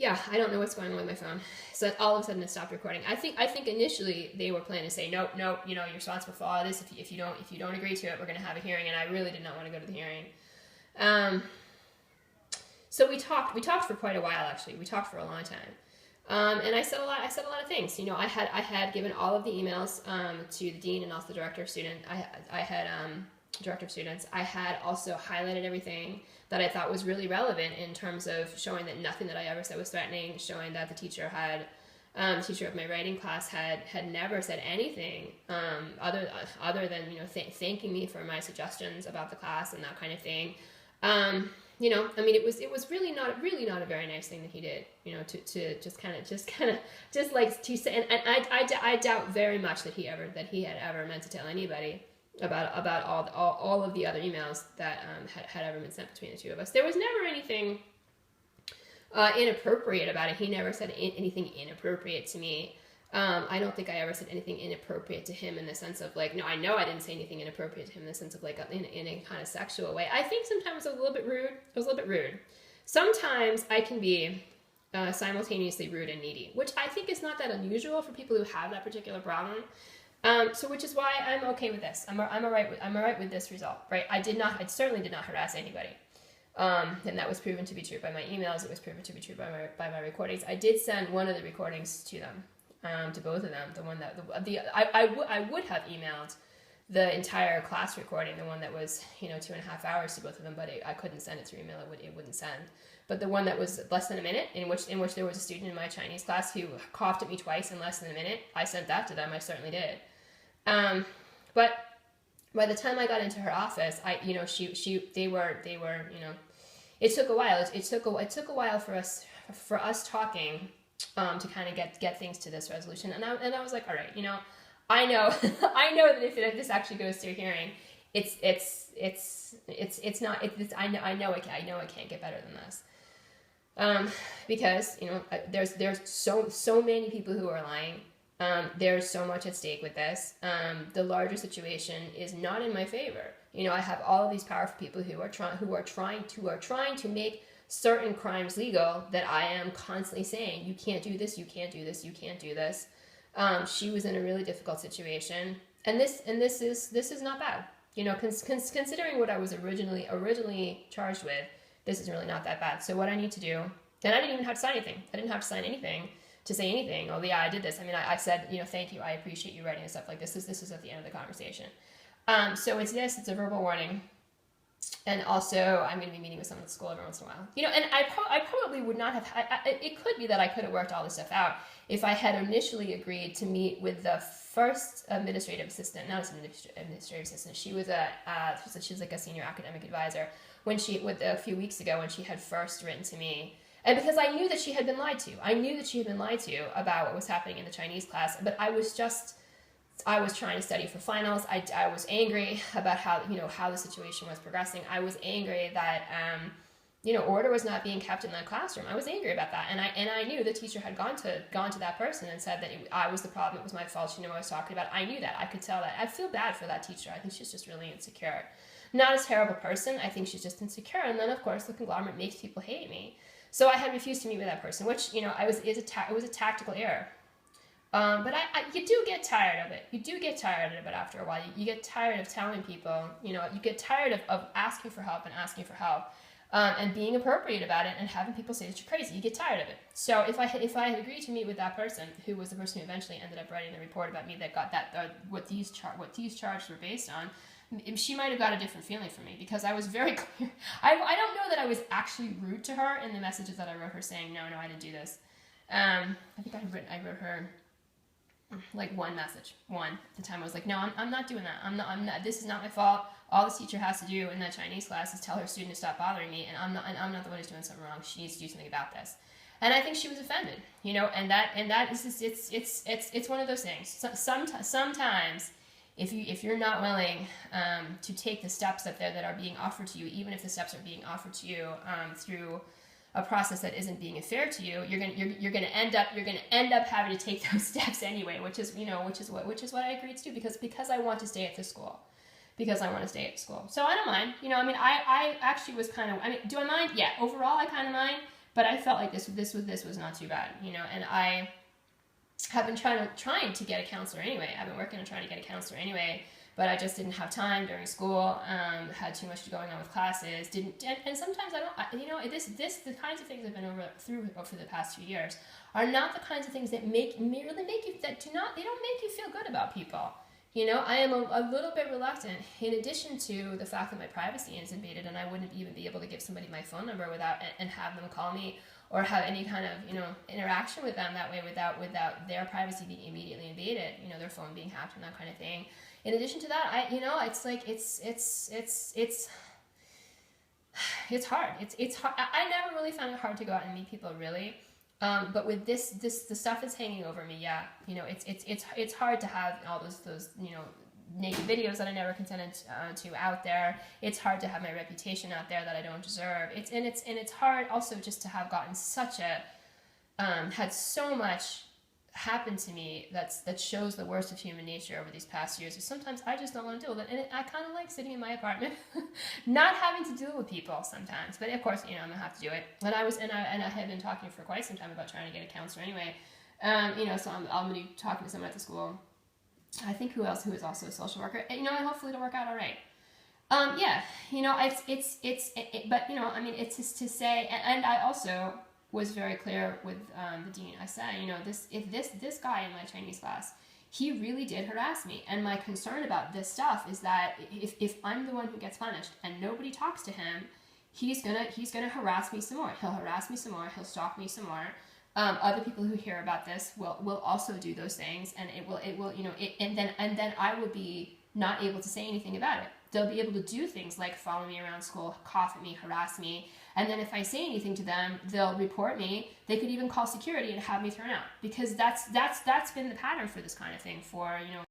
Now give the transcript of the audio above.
Yeah, I don't know what's going on with my phone. So all of a sudden it stopped recording. I think initially they were planning to say, nope, you know, you're responsible for all of this. If you don't agree to it, we're going to have a hearing. And I really did not want to go to the hearing. So we talked for quite a while, actually. We talked for a long time. And I said a lot of things. You know, I had given all of the emails to the dean and also the director of students. I had director of students. I had also highlighted everything that I thought was really relevant in terms of showing that nothing that I ever said was threatening, showing that the teacher of my writing class had never said anything other than, you know, thanking me for my suggestions about the class and that kind of thing. You know, I mean, it was really not a very nice thing that he did, you know, to just like to say, and I doubt very much that he had ever meant to tell anybody about all of the other emails that had ever been sent between the two of us. There was never anything inappropriate about it. He never said anything inappropriate to me. I don't think I ever said anything inappropriate to him in the sense of like, no, I know I didn't say anything inappropriate to him in the sense of like in a kind of sexual way. I think sometimes I was a little bit rude. Sometimes I can be simultaneously rude and needy, which I think is not that unusual for people who have that particular problem. So which is why I'm okay with this. I'm all right with this result, right? I certainly did not harass anybody. And that was proven to be true by my emails. It was proven to be true by my recordings. I did send one of the recordings to them. To both of them, the one that I would have emailed the entire class recording, the one that was 2.5 hours to both of them, but I couldn't send it through email. It wouldn't send. But the one that was less than a minute, in which there was a student in my Chinese class who coughed at me twice in less than a minute, I sent that to them. I certainly did. But by the time I got into her office, they were it took a while. It took a while for us talking. To kind of get things to this resolution, and I was like, all right, you know, I know that if this actually goes to a hearing, I know it can't get better than this, because you know there's so many people who are lying. There's so much at stake with this. The larger situation is not in my favor. You know, I have all of these powerful people who are trying to make certain crimes legal that I am constantly saying, you can't do this, you can't do this, you can't do this. She was in a really difficult situation, and this is not bad. You know, considering what I was originally charged with, this is really not that bad. So what I need to do, and I didn't even have to sign anything. I didn't have to sign anything to say anything. Oh yeah, I did this. I mean, I said, you know, thank you, I appreciate you writing and stuff like this. This is at the end of the conversation. So it's a verbal warning. And also, I'm going to be meeting with someone at school every once in a while. You know, and I probably would not have... it could be that I could have worked all this stuff out if I had initially agreed to meet with the first administrative assistant. Not an administrative assistant. She was she was like a senior academic advisor a few weeks ago when she had first written to me. And because I knew that she had been lied to. I knew that she had been lied to about what was happening in the Chinese class. But I was trying to study for finals. I was angry about how the situation was progressing. I was angry that order was not being kept in that classroom. I was angry about that, and I knew the teacher had gone to that person and said that I was the problem. It was my fault. She knew what I was talking about. I knew that. I could tell that. I feel bad for that teacher. I think she's just really insecure. Not a terrible person. I think she's just insecure. And then of course the conglomerate makes people hate me. So I had refused to meet with that person, which it was a tactical error. But you do get tired of it. You do get tired of it after a while. You get tired of telling people, you get tired of asking for help and being appropriate about it and having people say that you're crazy. You get tired of it. So if I had agreed to meet with that person, who was the person who eventually ended up writing the report about me that got what these charges were based on, she might have got a different feeling from me, because I was very clear. I don't know that I was actually rude to her in the messages that I wrote her saying, no, I didn't do this. I think I wrote her like one message. At the time I was like, no, I'm not doing that. I'm not, this is not my fault. All this teacher has to do in that Chinese class is tell her student to stop bothering me, and I'm not the one who's doing something wrong. She needs to do something about this. And I think she was offended, and that is just, it's one of those things. Sometimes if you're not willing to take the steps that are being offered to you, even if the steps are being offered to you through a process that isn't being fair to you, you're gonna end up having to take those steps anyway, which is what I agreed to do, because I want to stay at this school. So I don't mind. I actually was kind of, do I mind? Yeah, overall I kind of mind, But I felt like this was not too bad, you know. And I have been trying to get a counselor anyway. I've been working on trying to get a counselor anyway, but I just didn't have time during school. Had too much going on with classes. And sometimes I don't. You know, the kinds of things I've been through for the past 2 years are not the kinds of things that really make you they don't make you feel good about people. You know, I am a little bit reluctant, in addition to the fact that my privacy is invaded, and I wouldn't even be able to give somebody my phone number without and have them call me or have any kind of, you know, interaction with them that way without their privacy being immediately invaded, you know, their phone being hacked and that kind of thing. In addition to that, it's like it's hard. It's hard. I never really found it hard to go out and meet people, really. But with the stuff that's hanging over me, yeah, you know, it's hard to have all those you know, naked videos that I never consented to out there. It's hard to have my reputation out there that I don't deserve. It's hard also just to have gotten such a had so much happen to me that shows the worst of human nature over these past years. And sometimes I just don't want to deal with it, and I kind of like sitting in my apartment, not having to deal with people sometimes. But of course, you know, I'm gonna have to do it. And I had been talking for quite some time about trying to get a counselor anyway. You know, so I'm gonna be talking to someone at the school. I think who is also a social worker. And, you know, and hopefully it'll work out all right. Yeah, you know, but you know, I mean, it's just to say, and I also was very clear with the dean. I said, you know, this guy in my Chinese class, he really did harass me, and my concern about this stuff is that if I'm the one who gets punished and nobody talks to him, he's gonna harass me some more. He'll harass me some more. He'll stalk me some more. Other people who hear about this will also do those things, and it will you know, and then I will be not able to say anything about it. They'll be able to do things like follow me around school, cough at me, harass me, and then if I say anything to them, they'll report me. They could even call security and have me thrown out, because that's been the pattern for this kind of thing for, you know,